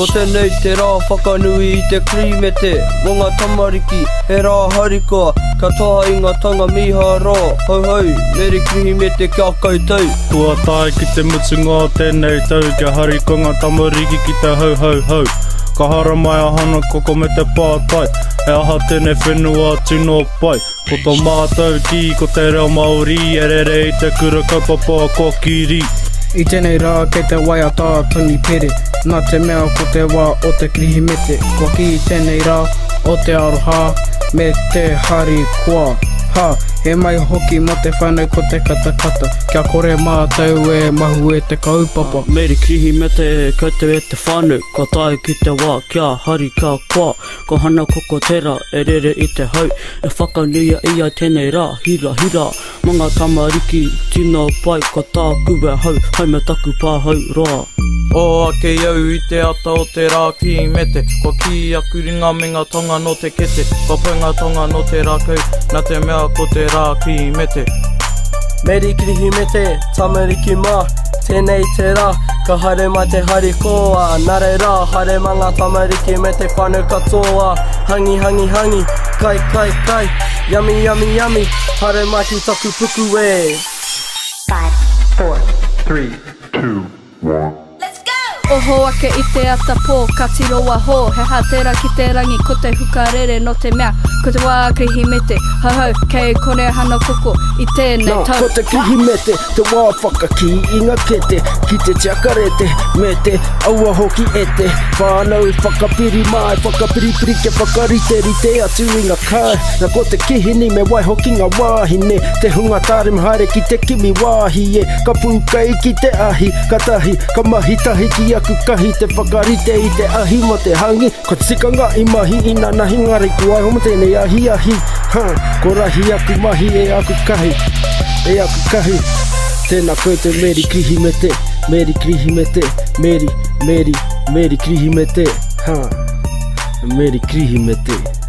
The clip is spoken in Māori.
Ko tenei te rā whakanui I te kirihimete Mo ngā tamariki he rā harikoa Katoa I ngā tanga miha rā Hau hau, Meri Kirihimete kia koutou Kua tae ki te mutunga tēnei tau Kia hariko ngā tamariki ki te hau hau hau Ka hara mai a hana koko me te pātai E aha tēnei whenua tino pai Ko tō mātou ki ko te reo Māori E rere I te kura kokiri I tēnei rā kei te waiata Tangi Pere Nā te mea ko te wā o te kirihimete Ko ki tēnei rā o te aroha Me te harikoa Ha, he mai hoki mo te whanau ko te katakata Kia kore mātou e mahu e te kaupapa Meri Kirihimete koutou e te whanau Ko tae ki te wā kia hari kia koa Ko hana koko tera e rere I te hau E whakanuia ia tēnei rā hira hira Mo ngā tamariki tino pai Ko tā kua hau Hau me taku pāhau rā O ake iau I te ata o te rā kirihimete Ko ki a kuringa me ngā tonga no te kete Ko pau ngā tonga no te rākau Nā te mea ko te rā kirihimete Meri Kirihimete, tamariki mā Tenei te rā, ka hare mai te harikoa Nare rā, hare ma ngā tamariki me te whanau katoa Hangi, hangi, hangi, kai, kai, kai Yummy, yummy, yummy, hare mai ki taku puku e 5, 4, 3, 2, 1 Oho ake I te ata pō, ka tiroa hō He hatera ki te rangi, ko te hukarere no te mea Ko te wā kirihimete, hau hau, kei kone hana koko I tēnei tau Ko te kirihimete, te wā whakaki I ngā kete, ki te tiakarete Me te aua hoki e te whānau whakapiri mai Whakapiripiri ke whakarite rite atu I ngā kai Nā ko te kihini me wai hoki ngā wāhine Te hunga tāre mhaere ki te kimi wāhi e Ka pūkai ki te ahi, katahi, ka mahitahi ki aku kahi Te whakarite I te ahi mo te hangi Ko te sikanga I mahi I nā nahi ngari kuai Homo tēnei ahiahi Ko rahi aku mahi e aku kahi E aku kahi Tēnā koutou Meri Kirihimete Meri Kirihimete Meri Kirihimete Meri Kirihimete